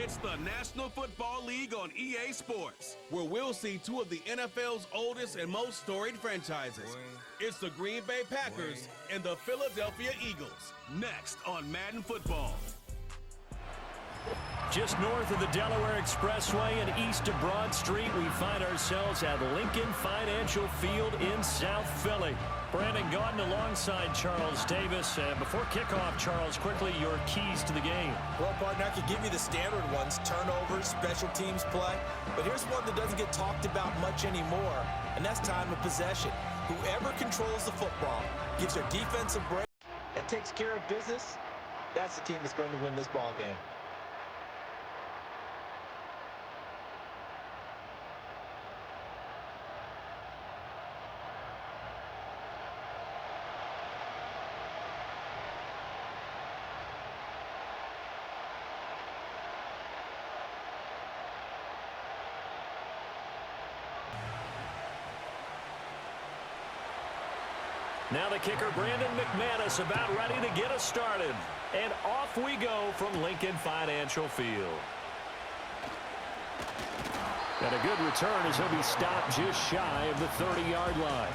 It's the National Football League on EA Sports, where we'll see two of the NFL's oldest and most storied franchises. It's the Green Bay Packers and the Philadelphia Eagles. Next on Madden Football. Just north of the Delaware Expressway and east of Broad Street, we find ourselves at Lincoln Financial Field in South Philly. Brandon Gaudin alongside Charles Davis. Before kickoff, Charles, quickly your keys to the game. Well, partner, I could give you the standard ones, turnovers, special teams play. But here's one that doesn't get talked about much anymore, and that's time of possession. Whoever controls the football, gives their defense a break, and takes care of business, that's the team that's going to win this ball game. Now the kicker, Brandon McManus, about ready to get us started. And off we go from Lincoln Financial Field. And a good return as he'll be stopped just shy of the 30-yard line.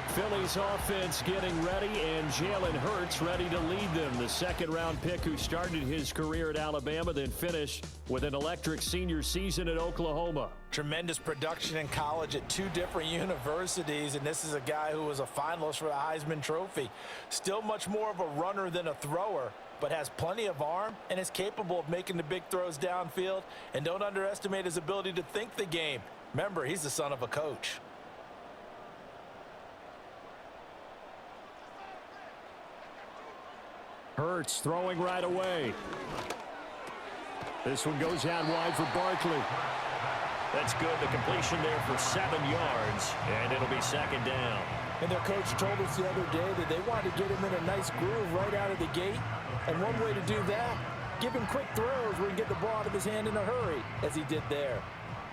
Philly's offense getting ready, and Jalen Hurts ready to lead them. The second-round pick who started his career at Alabama, then finished with an electric senior season at Oklahoma. Tremendous production in college at two different universities, and this is a guy who was a finalist for the Heisman Trophy. Still much more of a runner than a thrower, but has plenty of arm and is capable of making the big throws downfield. And don't underestimate his ability to think the game. Remember, he's the son of a coach. Hurts throwing right away. This one goes out wide for Barkley. That's good. The completion there for 7 yards, and it'll be second down. And their coach told us the other day that they wanted to get him in a nice groove right out of the gate. And one way to do that, give him quick throws where he can get the ball out of his hand in a hurry, as he did there.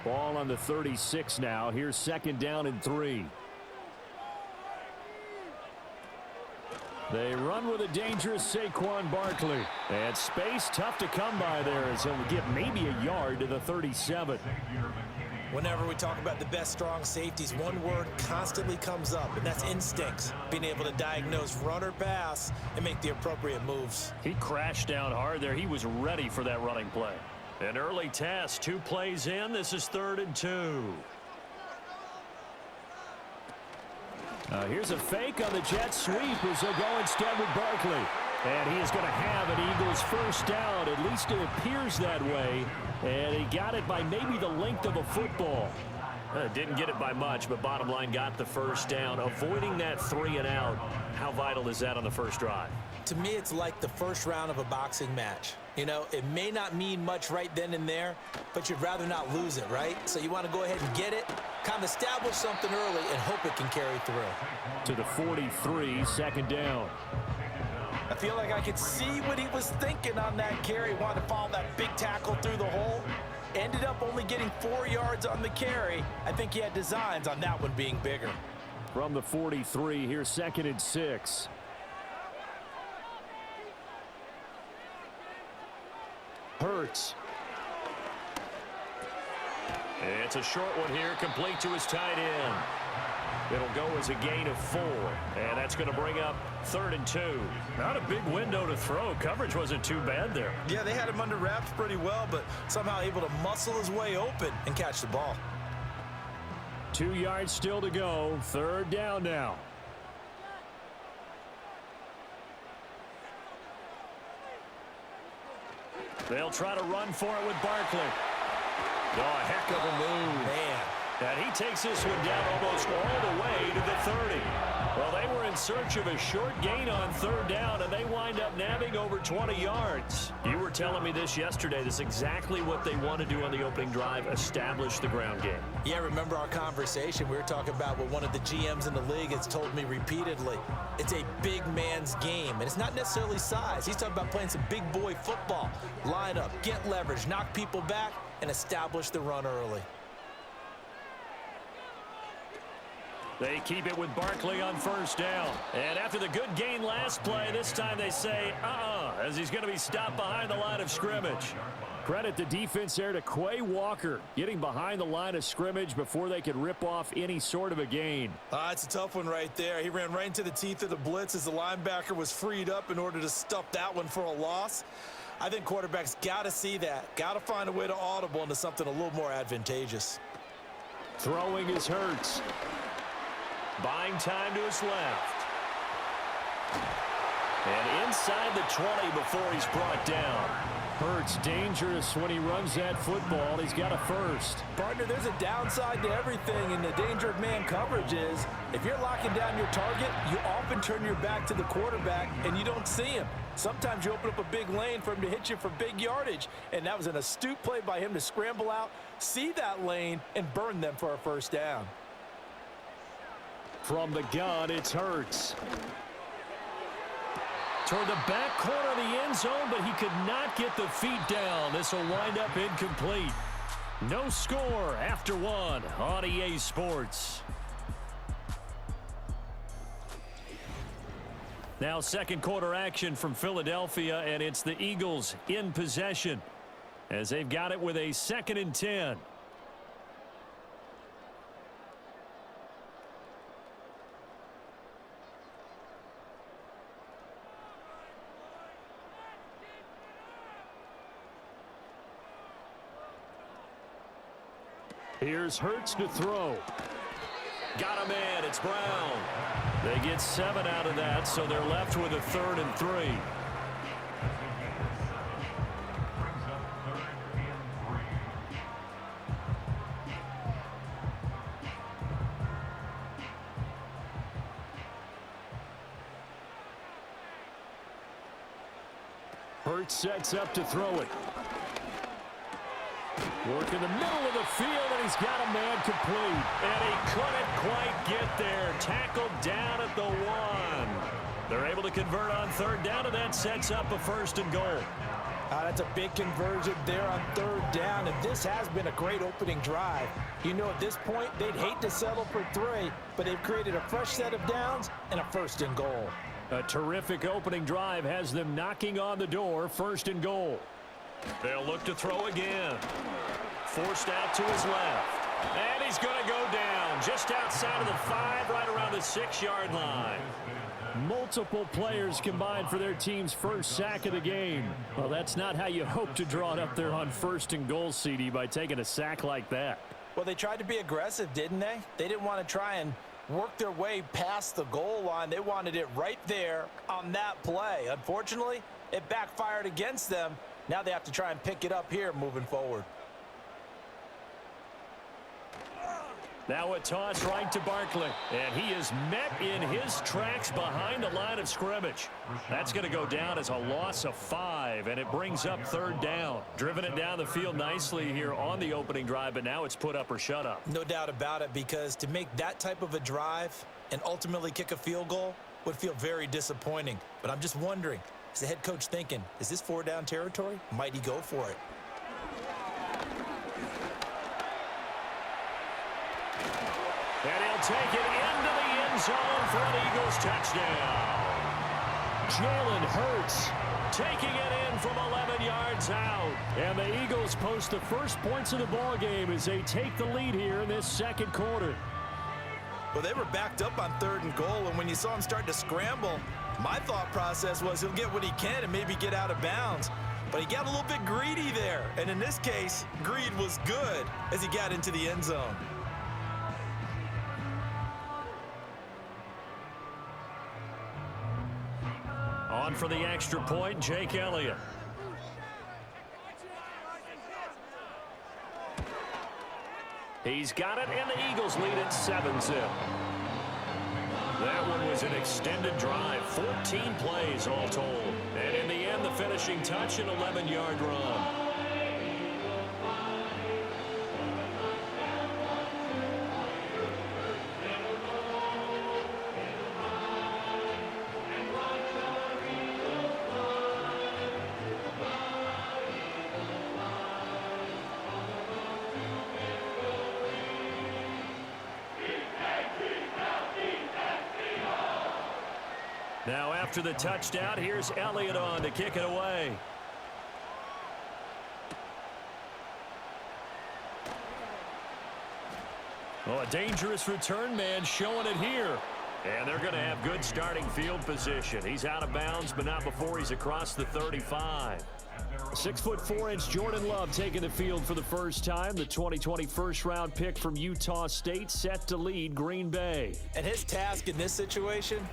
Ball on the 36 now. Here's second down and 3. They run with a dangerous Saquon Barkley. And space tough to come by there as he'll get maybe a yard to the 37. Whenever we talk about the best strong safeties, one word constantly comes up, and that's instincts. Being able to diagnose run or pass and make the appropriate moves. He crashed down hard there. He was ready for that running play. An early test, 2 plays in. This is 3rd and 2. Here's a fake on the jet sweep as they'll go instead with Barkley. And he is going to have an Eagles first down. At least it appears that way. And he got it by maybe the length of a football. Didn't get it by much, but bottom line got the first down. Avoiding that 3 and out. How vital is that on the first drive? To me, it's like the first round of a boxing match. You know, it may not mean much right then and there, but you'd rather not lose it, right? So you want to go ahead and get it, kind of establish something early, and hope it can carry through. To the 43, second down. I feel like I could see what he was thinking on that carry. Wanted to follow that big tackle through the hole. Ended up only getting 4 yards on the carry. I think he had designs on that one being bigger. From the 43, here's second and 6. Hurts. It's a short one here, complete to his tight end. It'll go as a gain of 4, and that's going to bring up 3rd and 2. Not a big window to throw. Coverage wasn't too bad there. Yeah, they had him under wraps pretty well, but somehow able to muscle his way open and catch the ball. 2 yards still to go. 3rd down now. They'll try to run for it with Barkley. Oh, a heck of a move. Man. And he takes this one down almost all the way to the 30. Well, they were in search of a short gain on 3rd down, and they wind up nabbing over 20 yards. You were telling me this yesterday. This is exactly what they want to do on the opening drive, establish the ground game. Yeah, remember our conversation. We were talking about what one of the GMs in the league has told me repeatedly. It's a big man's game, and it's not necessarily size. He's talking about playing some big boy football. Line up, get leverage, knock people back, and establish the run early. They keep it with Barkley on 1st down. And after the good gain last play, this time they say, as he's going to be stopped behind the line of scrimmage. Credit the defense there to Quay Walker, getting behind the line of scrimmage before they could rip off any sort of a gain. It's a tough one right there. He ran right into the teeth of the blitz as the linebacker was freed up in order to stuff that one for a loss. I think quarterbacks got to see that. Got to find a way to audible into something a little more advantageous. Throwing is Hurts. Buying time to his left. And inside the 20 before he's brought down. Hurts dangerous when he runs that football. He's got a first. Partner, there's a downside to everything, and the danger of man coverage is if you're locking down your target, you often turn your back to the quarterback and you don't see him. Sometimes you open up a big lane for him to hit you for big yardage, and that was an astute play by him to scramble out, see that lane, and burn them for a first down. From the gun, it's Hurts. Toward the back corner of the end zone, but he could not get the feet down. This will wind up incomplete. No score after one on EA Sports. Now second quarter action from Philadelphia, and it's the Eagles in possession as they've got it with a 2nd and 10. Here's Hurts to throw. Got him in. It's Brown. They get 7 out of that, so they're left with a 3rd and 3. Hurts sets up to throw it. Work in the middle of the field, and he's got a man complete. And he couldn't quite get there. Tackled down at the 1. They're able to convert on 3rd down, and that sets up a 1st and goal. That's a big conversion there on 3rd down, and this has been a great opening drive. You know, at this point, they'd hate to settle for 3, but they've created a fresh set of downs and a 1st and goal. A terrific opening drive has them knocking on the door. 1st and goal. They'll look to throw again. Forced out to his left. And he's going to go down just outside of the 5, right around the 6-yard line. Multiple players combined for their team's first sack of the game. Well, that's not how you hope to draw it up there on 1st and goal, CD, by taking a sack like that. Well, they tried to be aggressive, didn't they? They didn't want to try and work their way past the goal line. They wanted it right there on that play. Unfortunately, it backfired against them. Now they have to try and pick it up here moving forward. Now a toss right to Barkley. And he is met in his tracks behind the line of scrimmage. That's going to go down as a loss of 5, and it brings up 3rd down. Driven it down the field nicely here on the opening drive, but now it's put up or shut up. No doubt about it, because to make that type of a drive and ultimately kick a field goal would feel very disappointing. But I'm just wondering, is the head coach thinking, is this 4-down territory? Might he go for it? And he'll take it into the end zone for an Eagles touchdown. Jalen Hurts taking it in from 11 yards out. And the Eagles post the first points of the ball game as they take the lead here in this second quarter. Well, they were backed up on 3rd and goal, and when you saw him start to scramble, my thought process was he'll get what he can and maybe get out of bounds. But he got a little bit greedy there, and in this case, greed was good as he got into the end zone. On for the extra point, Jake Elliott. He's got it, and the Eagles lead at 7-0. That one was an extended drive, 14 plays all told. And in the end, the finishing touch, an 11-yard run. Now after the touchdown, here's Elliott on to kick it away. Oh, a dangerous return man showing it here. And they're going to have good starting field position. He's out of bounds, but not before he's across the 35. 6'4" Jordan Love taking the field for the first time. The 2020 first-round pick from Utah State set to lead Green Bay. And his task in this situation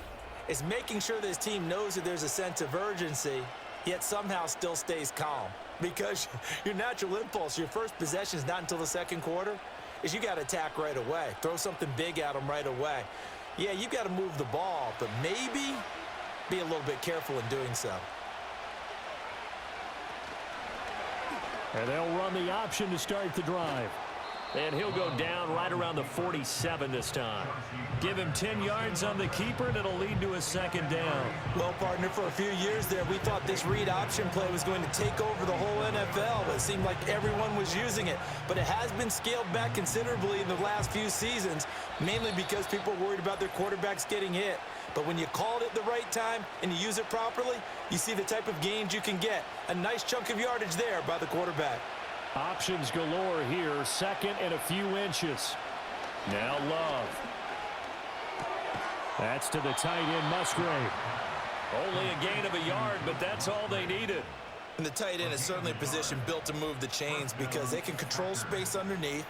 is making sure that his team knows that there's a sense of urgency, yet somehow still stays calm. Because your natural impulse, your first possession is not until the second quarter, is you got to attack right away. Throw something big at them right away. Yeah, you got to move the ball, but maybe be a little bit careful in doing so. And they'll run the option to start the drive. And he'll go down right around the 47 this time. Give him 10 yards on the keeper, and it'll lead to a second down. Well, partner, for a few years there, we thought this read option play was going to take over the whole NFL. It seemed like everyone was using it. But it has been scaled back considerably in the last few seasons, mainly because people are worried about their quarterbacks getting hit. But when you call it at the right time and you use it properly, you see the type of gains you can get. A nice chunk of yardage there by the quarterback. Options galore here, second and a few inches. Now Love. That's to the tight end, Musgrave. Only a gain of a yard, but that's all they needed. And the tight end is certainly a position built to move the chains because they can control space underneath.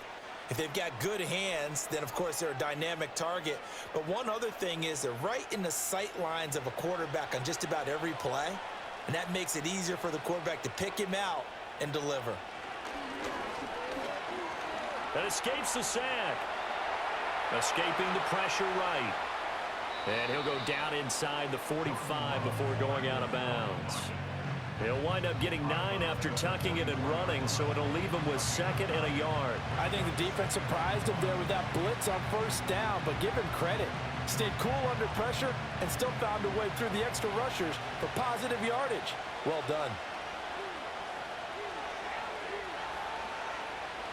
If they've got good hands, then, of course, they're a dynamic target. But one other thing is they're right in the sight lines of a quarterback on just about every play, and that makes it easier for the quarterback to pick him out and deliver. That escapes the sack. Escaping the pressure right. And he'll go down inside the 45 before going out of bounds. He'll wind up getting 9 after tucking it and running, so it'll leave him with second and a yard. I think the defense surprised him there with that blitz on first down, but give him credit. Stayed cool under pressure and still found a way through the extra rushers for positive yardage. Well done.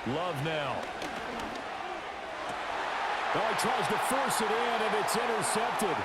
Love now. Oh, he tries to force it in, and it's intercepted.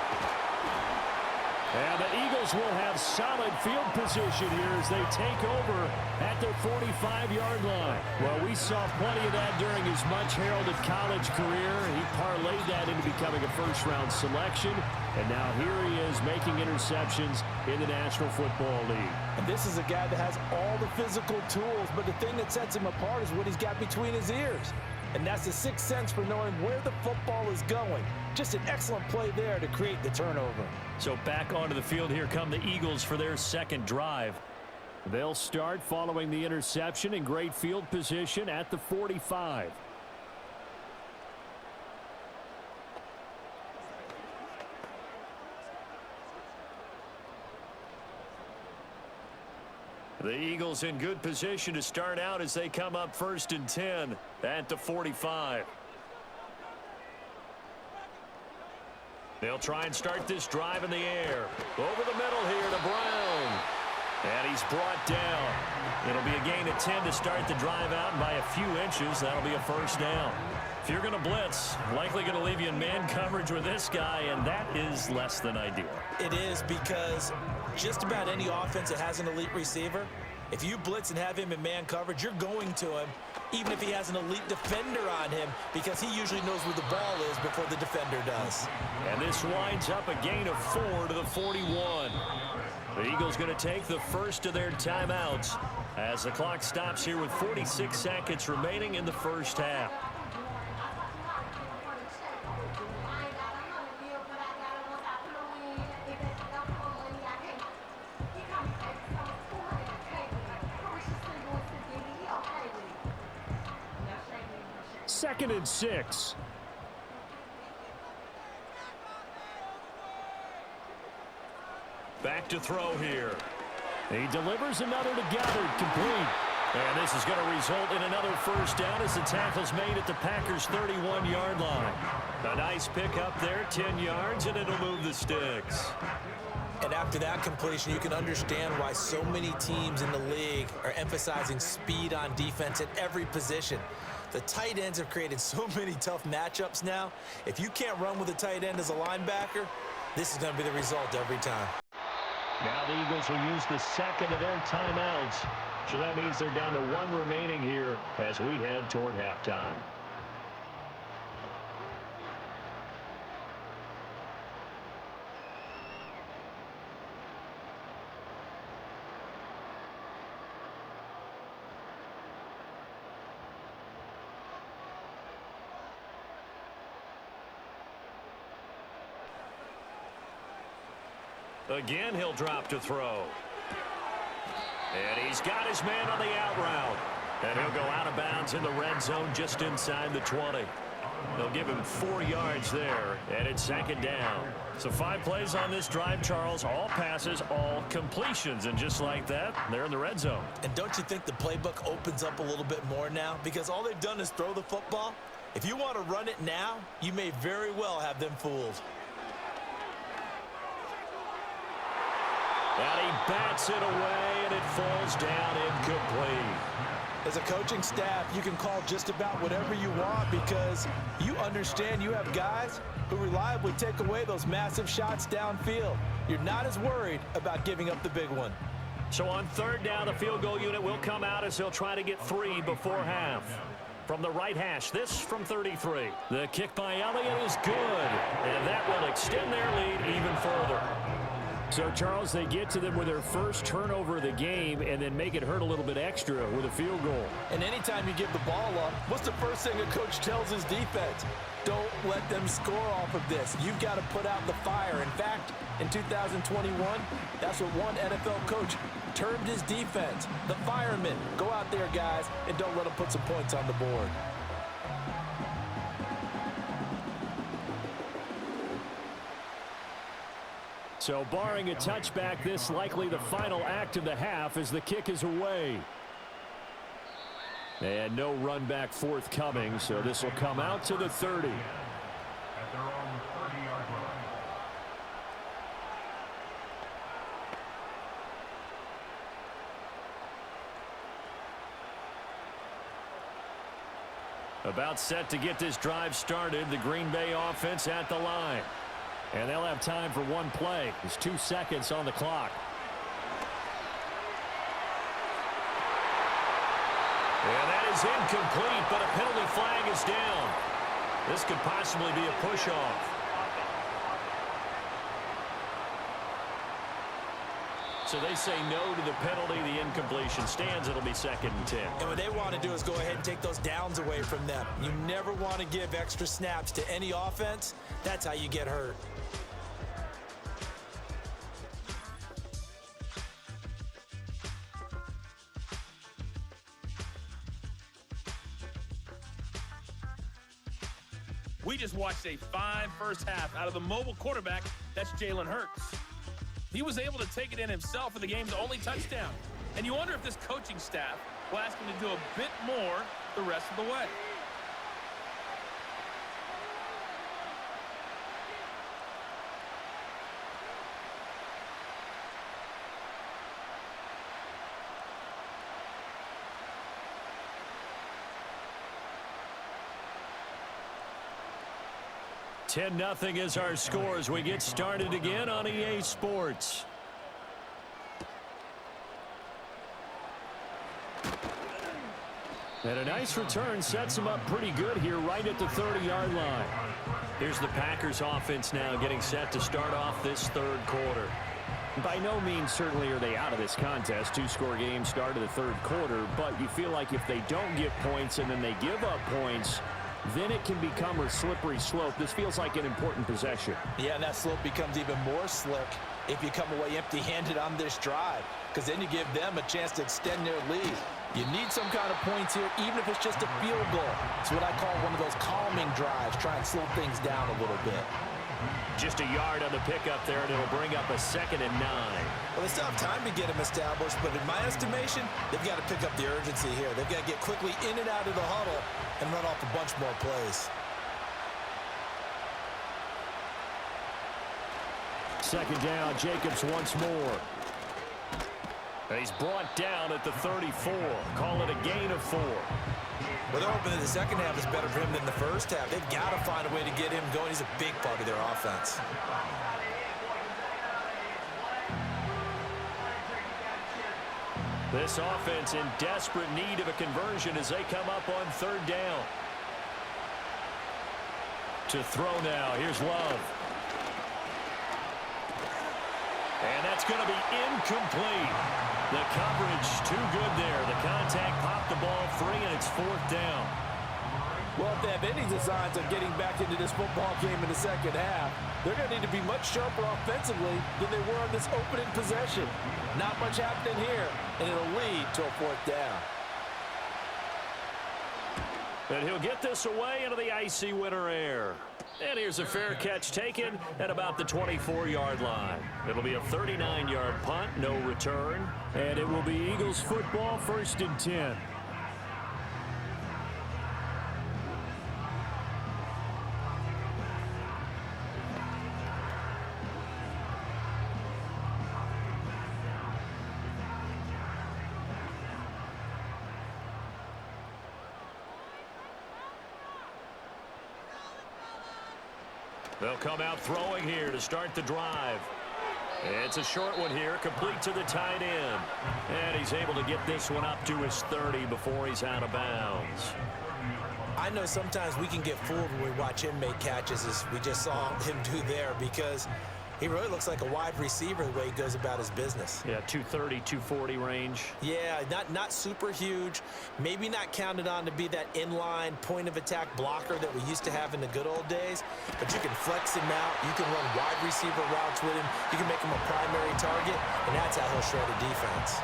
And the Eagles will have solid field position here as they take over at their 45-yard line. Well, we saw plenty of that during his much-heralded college career. He parlayed that into becoming a first-round selection, and now here he is making interceptions in the National Football League. And this is a guy that has all the physical tools, but the thing that sets him apart is what he's got between his ears. And that's the sixth sense for knowing where the football is going. Just an excellent play there to create the turnover. So back onto the field, here come the Eagles for their second drive. They'll start following the interception in great field position at the 45. The Eagles in good position to start out as they come up 1st and 10 at the 45. They'll try and start this drive in the air. Over the middle here to Brown. And he's brought down. It'll be a gain of 10 to start the drive out. By a few inches, that'll be a first down. If you're going to blitz, likely going to leave you in man coverage with this guy, and that is less than ideal. It is, because just about any offense that has an elite receiver, if you blitz and have him in man coverage, you're going to him, even if he has an elite defender on him, because he usually knows where the ball is before the defender does. And this winds up a gain of 4 to the 41. The Eagles going to take the first of their timeouts as the clock stops here with 46 seconds remaining in the first half. Second and 6. Back to throw here. He delivers another to Goddard, complete. And this is going to result in another first down as the tackle's made at the Packers' 31-yard line. A nice pick up there, 10 yards, and it'll move the sticks. And after that completion, you can understand why so many teams in the league are emphasizing speed on defense at every position. The tight ends have created so many tough matchups now. If you can't run with a tight end as a linebacker, this is going to be the result every time. Now the Eagles will use the second of their timeouts. So that means they're down to 1 remaining here as we head toward halftime. Again, he'll drop to throw. And he's got his man on the out route. And he'll go out of bounds in the red zone just inside the 20. They'll give him 4 yards there, and it's second down. So 5 plays on this drive, Charles. All passes, all completions. And just like that, they're in the red zone. And don't you think the playbook opens up a little bit more now? Because all they've done is throw the football. If you want to run it now, you may very well have them fooled. And he bats it away, and it falls down incomplete. As a coaching staff, you can call just about whatever you want because you understand you have guys who reliably take away those massive shots downfield. You're not as worried about giving up the big one. So on third down, the field goal unit will come out as he'll try to get 3 before half. From the right hash, this from 33. The kick by Elliott is good, and that will extend their lead even further. So, Charles, they get to them with their first turnover of the game and then make it hurt a little bit extra with a field goal. And anytime you give the ball up, what's the first thing a coach tells his defense? Don't let them score off of this. You've got to put out the fire. In fact, in 2021, that's what one NFL coach termed his defense. The firemen. Go out there, guys, and don't let them put some points on the board. So barring a touchback, this likely the final act of the half as the kick is away. And no run back forthcoming, so this will come out to the 30. About set to get this drive started, the Green Bay offense at the line. And they'll have time for one play. There's 2 seconds on the clock. And that is incomplete, but a penalty flag is down. This could possibly be a push-off. So they say no to the penalty. The incompletion stands. It'll be 2nd and 10. And what they want to do is go ahead and take those downs away from them. You never want to give extra snaps to any offense. That's how you get hurt. We just watched a fine first half out of the mobile quarterback. That's Jalen Hurts. He was able to take it in himself for the game's only touchdown. And you wonder if this coaching staff will ask him to do a bit more the rest of the way. $10-0 is our score as we get started again on EA Sports. And a nice return sets him up pretty good here right at the 30-yard line. Here's the Packers offense now getting set to start off this third quarter. By no means certainly are they out of this contest. 2-score game start of the third quarter, but you feel like if they don't get points and then they give up points, then it can become a slippery slope. This feels like an important possession. Yeah, and that slope becomes even more slick if you come away empty-handed on this drive, because then you give them a chance to extend their lead. You need some kind of points here, even if it's just a field goal. It's what I call one of those calming drives. Try and slow things down a little bit. Just a yard on the pickup there, and it'll bring up a 2nd and 9. Well, they still have time to get them established, but in my estimation, they've got to pick up the urgency here. They've got to get quickly in and out of the huddle and run off a bunch more plays. 2nd down, Jacobs once more. He's brought down at the 34. Call it a gain of 4. Well, they're hoping that the second half is better for him than the first half. They've got to find a way to get him going. He's a big part of their offense. This offense in desperate need of a conversion as they come up on 3rd down. To throw now. Here's Love. And that's going to be incomplete. The coverage too good there. The contact popped the ball free, and it's 4th down. Well, if they have any designs of getting back into this football game in the second half, they're going to need to be much sharper offensively than they were on this opening possession. Not much happening here, and it'll lead to a fourth down. And he'll get this away into the icy winter air. And here's a fair catch taken at about the 24-yard line. It'll be a 39-yard punt, no return. And it will be Eagles football, 1st and 10. They'll come out throwing here to start the drive. It's a short one here, complete to the tight end. And he's able to get this one up to his 30 before he's out of bounds. I know sometimes we can get fooled when we watch him make catches, as we just saw him do there, because he really looks like a wide receiver the way he goes about his business. Yeah, 230, 240 range. Yeah, not super huge. Maybe not counted on to be that inline point-of-attack blocker that we used to have in the good old days. But you can flex him out. You can run wide receiver routes with him. You can make him a primary target, and that's how he'll shred a defense.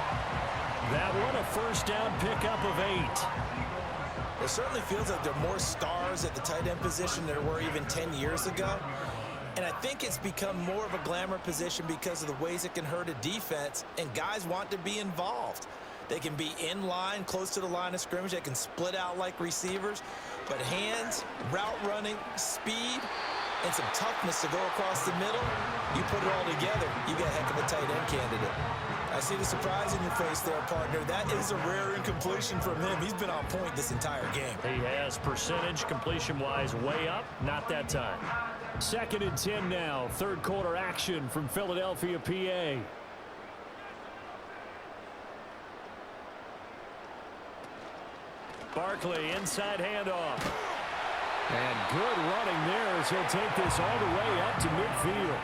That one, a first down pickup of 8. It certainly feels like there are more stars at the tight end position than there were even 10 years ago. And I think it's become more of a glamour position because of the ways it can hurt a defense, and guys want to be involved. They can be in line, close to the line of scrimmage. They can split out like receivers. But hands, route running, speed, and some toughness to go across the middle, you put it all together, you get a heck of a tight end candidate. I see the surprise in your face there, partner. That is a rare incompletion from him. He's been on point this entire game. He has percentage completion-wise way up, not that time. 2nd and 10 now, 3rd quarter action from Philadelphia, PA. Barkley, inside handoff. And good running there as he'll take this all the way up to midfield.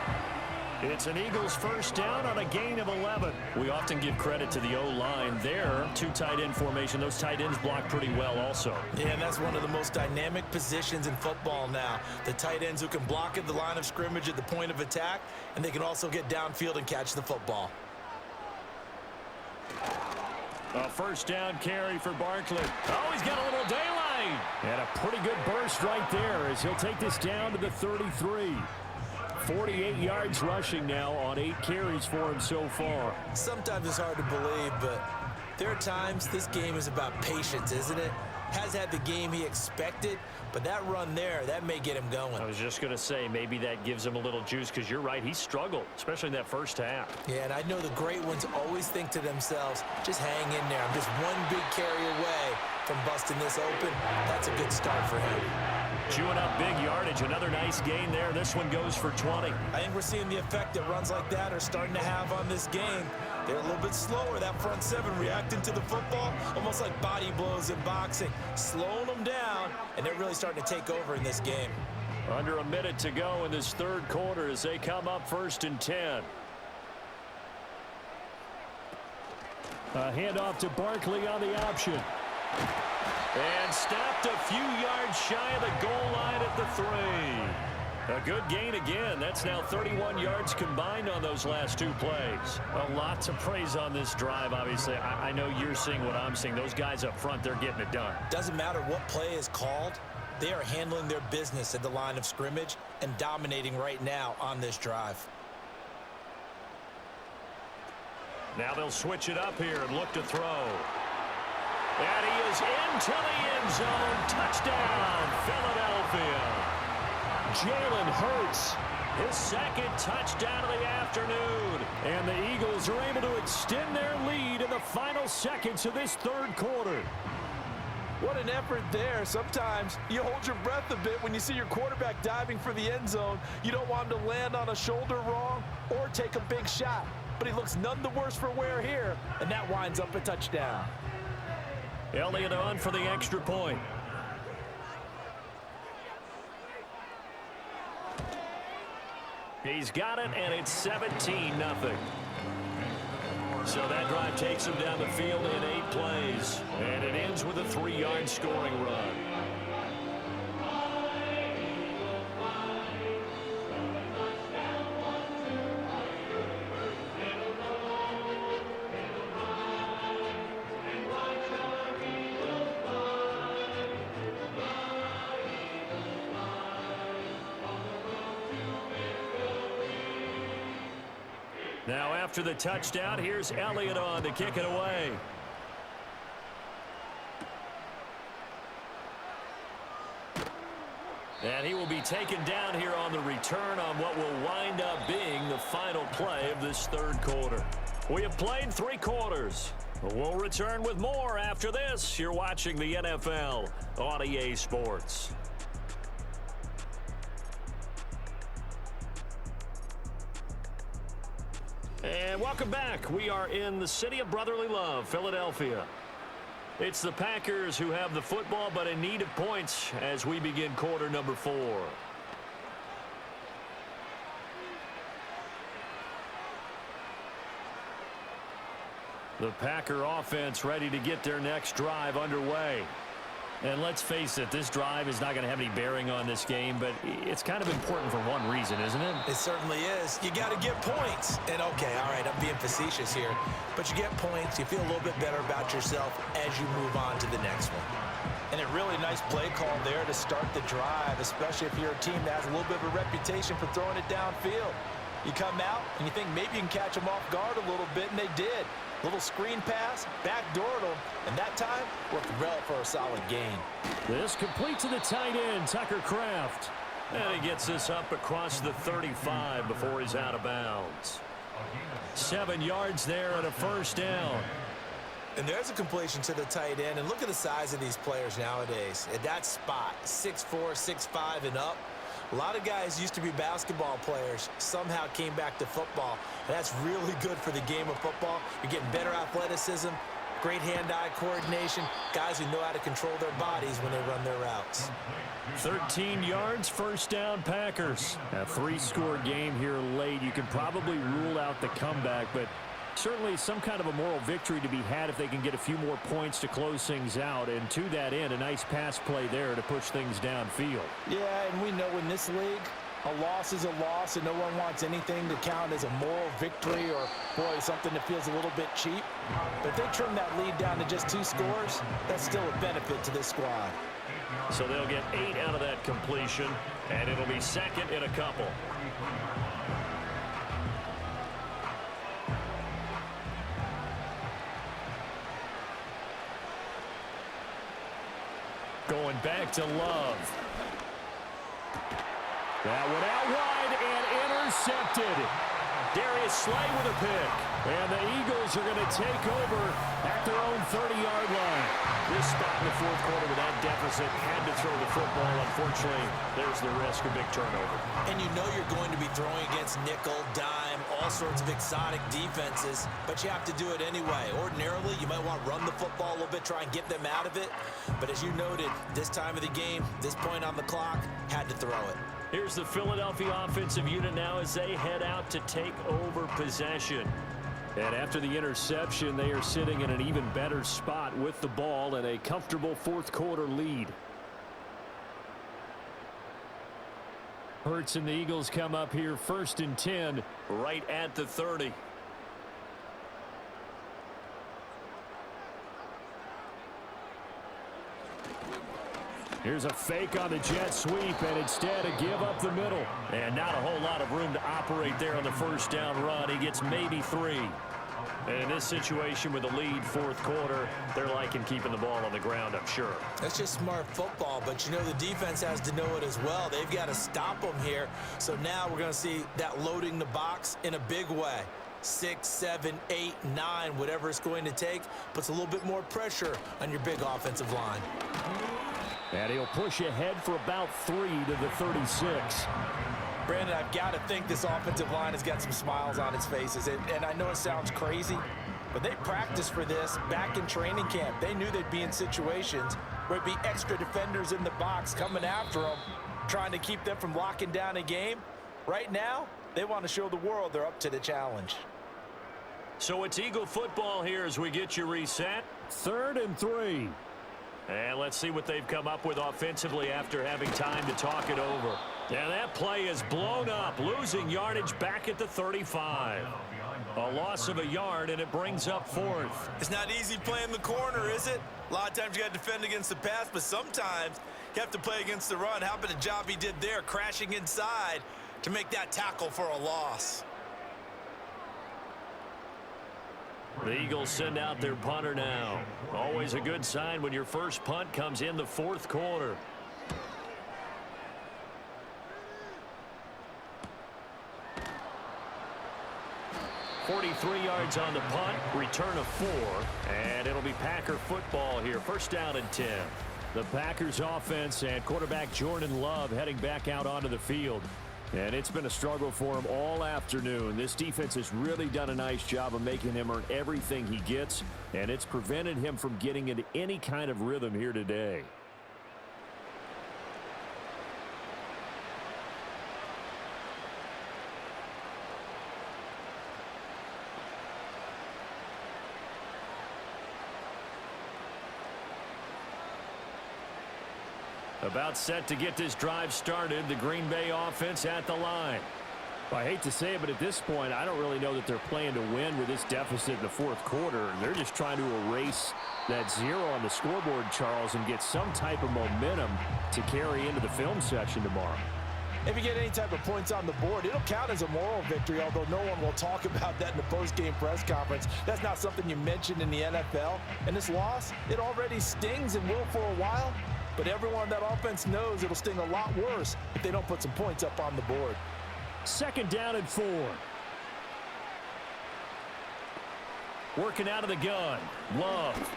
It's an Eagles first down on a gain of 11. We often give credit to the O-line there. 2 tight end formation. Those tight ends block pretty well also. Yeah, and that's one of the most dynamic positions in football now. The tight ends who can block at the line of scrimmage at the point of attack, and they can also get downfield and catch the football. A first down carry for Barkley. Oh, he's got a little daylight. And a pretty good burst right there as he'll take this down to the 33. 48 yards rushing now on 8 carries for him so far. Sometimes it's hard to believe, but there are times this game is about patience, isn't it? Has had the game he expected, but that run there, that may get him going. I was just going to say, maybe that gives him a little juice, because you're right, he struggled, especially in that first half. Yeah, and I know the great ones always think to themselves, just hang in there. I'm just one big carry away from busting this open. That's a good start for him. Chewing up big yardage, another nice gain there. This one goes for 20. I think we're seeing the effect that runs like that are starting to have on this game. They're a little bit slower, that front 7 reacting to the football, almost like body blows in boxing, slowing them down, and they're really starting to take over in this game. Under a minute to go in this 3rd quarter as they come up 1st and 10. A handoff to Barkley on the option. And stopped a few yards shy of the goal line at the 3. A good gain again. That's now 31 yards combined on those last 2 plays. A lot to praise on this drive, obviously. I know you're seeing what I'm seeing. Those guys up front, they're getting it done. Doesn't matter what play is called. They are handling their business at the line of scrimmage and dominating right now on this drive. Now they'll switch it up here and look to throw. And he is into the end zone. Touchdown, Philadelphia. Jalen Hurts, his 2nd touchdown of the afternoon. And the Eagles are able to extend their lead in the final seconds of this 3rd quarter. What an effort there. Sometimes you hold your breath a bit when you see your quarterback diving for the end zone. You don't want him to land on a shoulder wrong or take a big shot. But he looks none the worse for wear here, and that winds up a touchdown. Elliott on for the extra point. He's got it, and it's 17-0. So that drive takes him down the field in 8 plays. And it ends with a 3-yard scoring run. Now after the touchdown, here's Elliott on to kick it away. And he will be taken down here on the return on what will wind up being the final play of this third quarter. We have played 3 quarters. We'll return with more after this. You're watching the NFL on EA Sports. And welcome back. We are in the city of brotherly love, Philadelphia. It's the Packers who have the football, but in need of points as we begin quarter number 4. The Packer offense ready to get their next drive underway. And let's face it, this drive is not going to have any bearing on this game, but it's kind of important for one reason, isn't it? It certainly is. You got to get points. And okay, all right, I'm being facetious here, but you get points, you feel a little bit better about yourself as you move on to the next one. And a really nice play call there to start the drive, especially if you're a team that has a little bit of a reputation for throwing it downfield. You come out and you think maybe you can catch them off guard a little bit, and they did. Little screen pass, backdoored them, and that time worked well for a solid gain. This complete to the tight end, Tucker Kraft. And he gets this up across the 35 before he's out of bounds. 7 yards there and a first down. And there's a completion to the tight end, and look at the size of these players nowadays. At that spot, 6'4", 6'5", and up. A lot of guys used to be basketball players, somehow came back to football. And that's really good for the game of football. You're getting better athleticism, great hand-eye coordination, guys who know how to control their bodies when they run their routes. 13 yards, first down, Packers. A 3-score game here late. You can probably rule out the comeback, but certainly some kind of a moral victory to be had if they can get a few more points to close things out. And to that end, a nice pass play there to push things downfield. Yeah, and we know in this league, a loss is a loss, and no one wants anything to count as a moral victory or, boy, something that feels a little bit cheap. But if they trim that lead down to just 2 scores, that's still a benefit to this squad. So they'll get 8 out of that completion, and it'll be second in a couple. Going back to Love. That one out wide and intercepted. Darius Slay with a pick. And the Eagles are going to take over at their own 30-yard line. This spot in the fourth quarter with that deficit, had to throw the football. Unfortunately, there's the risk of big turnover. And you know you're going to be throwing against nickel, dime, all sorts of exotic defenses, but you have to do it anyway. Ordinarily, you might want to run the football a little bit, try and get them out of it. But as you noted, this time of the game, this point on the clock, had to throw it. Here's the Philadelphia offensive unit now as they head out to take over possession. And after the interception, they are sitting in an even better spot with the ball and a comfortable fourth quarter lead. Hurts and the Eagles come up here 1st and 10 right at the 30. Here's a fake on the jet sweep, and instead a give up the middle. And not a whole lot of room to operate there on the first down run. He gets maybe 3. And in this situation with the lead fourth quarter, they're liking keeping the ball on the ground, I'm sure. That's just smart football, but you know the defense has to know it as well. They've got to stop them here. So now we're going to see that loading the box in a big way. 6, 7, 8, 9, whatever it's going to take, puts a little bit more pressure on your big offensive line. And he'll push ahead for about 3 to the 36. Brandon, I've got to think this offensive line has got some smiles on its faces. And I know it sounds crazy, but they practiced for this back in training camp. They knew they'd be in situations where it'd be extra defenders in the box coming after them, trying to keep them from locking down a game. Right now, they want to show the world they're up to the challenge. So it's Eagle football here as we get you reset. 3rd and 3. And let's see what they've come up with offensively after having time to talk it over. And that play is blown up, losing yardage back at the 35. A loss of a yard, and it brings up 4th. It's not easy playing the corner, is it? A lot of times you got to defend against the pass, but sometimes you have to play against the run. How about the job he did there, crashing inside to make that tackle for a loss? The Eagles send out their punter now. Always a good sign when your first punt comes in the fourth quarter. .43 yards on the punt, return of 4, and it'll be Packer football here. First down and 10. The Packers offense and quarterback Jordan Love heading back out onto the field. And it's been a struggle for him all afternoon. This defense has really done a nice job of making him earn everything he gets, and it's prevented him from getting into any kind of rhythm here today. About set to get this drive started. The Green Bay offense at the line. I hate to say it, but at this point, I don't really know that they're playing to win with this deficit in the fourth quarter. They're just trying to erase that 0 on the scoreboard, Charles, and get some type of momentum to carry into the film session tomorrow. If you get any type of points on the board, it'll count as a moral victory, although no one will talk about that in the post-game press conference. That's not something you mentioned in the NFL. And this loss, it already stings and will for a while. But everyone on that offense knows it'll sting a lot worse if they don't put some points up on the board. Second down and 4. Working out of the gun. Love.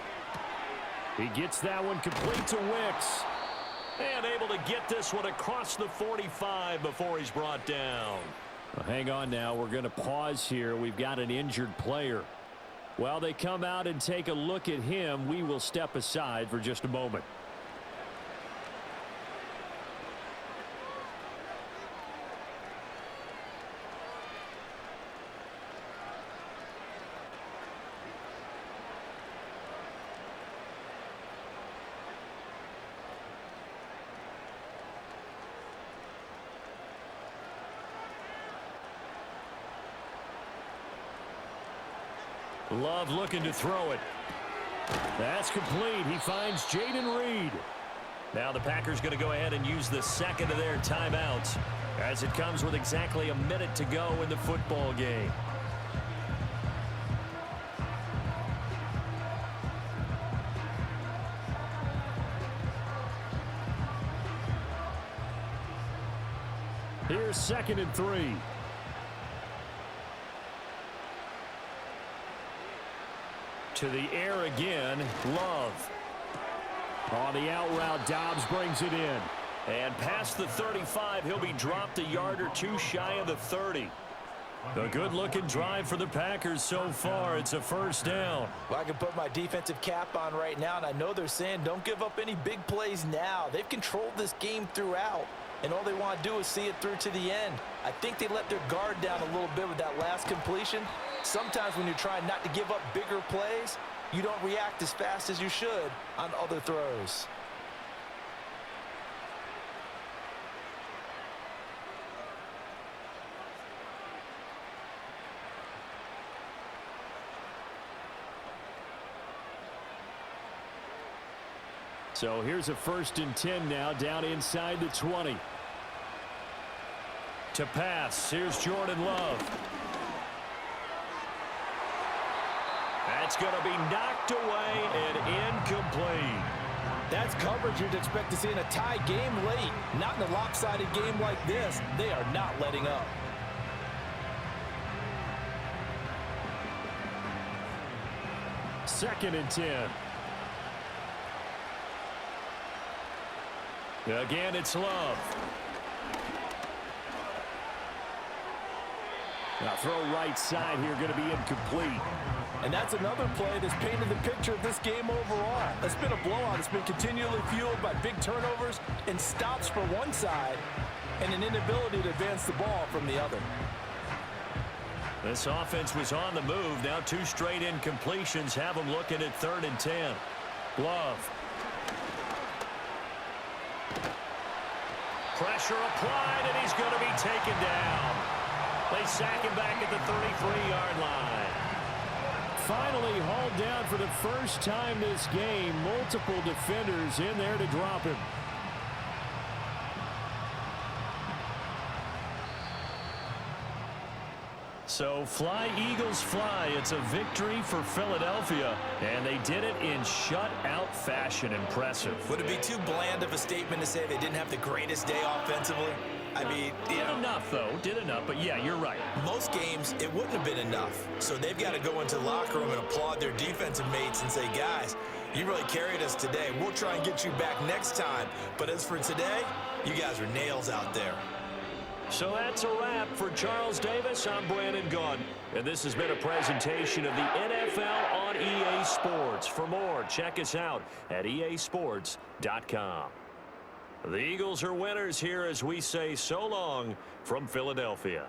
He gets that one complete to Wicks. And able to get this one across the 45 before he's brought down. Well, hang on now. We're going to pause here. We've got an injured player. While they come out and take a look at him, we will step aside for just a moment. Love looking to throw it. That's complete. He finds Jaden Reed. Now the Packers going to go ahead and use the second of their timeouts as it comes with exactly a minute to go in the football game. Here's 2nd and 3. To the air again, Love. On the out route, Dobbs brings it in. And past the 35, he'll be dropped a yard or two shy of the 30. A good-looking drive for the Packers so far. It's a first down. Well, I can put my defensive cap on right now, and I know they're saying don't give up any big plays now. They've controlled this game throughout, and all they want to do is see it through to the end. I think they let their guard down a little bit with that last completion. Sometimes when you're trying not to give up bigger plays, you don't react as fast as you should on other throws. So here's a 1st and 10 now down inside the 20. To pass, here's Jordan Love. That's going to be knocked away and incomplete. That's coverage you'd expect to see in a tie game late. Not in a lopsided game like this. They are not letting up. Second and 10. Again, it's Love. Now throw right side here, going to be incomplete. And that's another play that's painted the picture of this game overall. It's been a blowout. It's been continually fueled by big turnovers and stops for one side and an inability to advance the ball from the other. This offense was on the move. Now 2 straight incompletions have them looking at 3rd and 10. Love. Pressure applied, and he's going to be taken down. They sack him back at the 33-yard line. Finally hauled down for the first time this game. Multiple defenders in there to drop him. So fly, Eagles, fly. It's a victory for Philadelphia, and they did it in shutout fashion. Impressive. Would it be too bland of a statement to say they didn't have the greatest day offensively? I mean, did enough, though. Did enough, but yeah, you're right. Most games, it wouldn't have been enough. So they've got to go into the locker room and applaud their defensive mates and say, guys, you really carried us today. We'll try and get you back next time. But as for today, you guys are nails out there. So that's a wrap for Charles Davis. I'm Brandon Gaudin, and this has been a presentation of the NFL on EA Sports. For more, check us out at easports.com. The Eagles are winners here as we say so long from Philadelphia.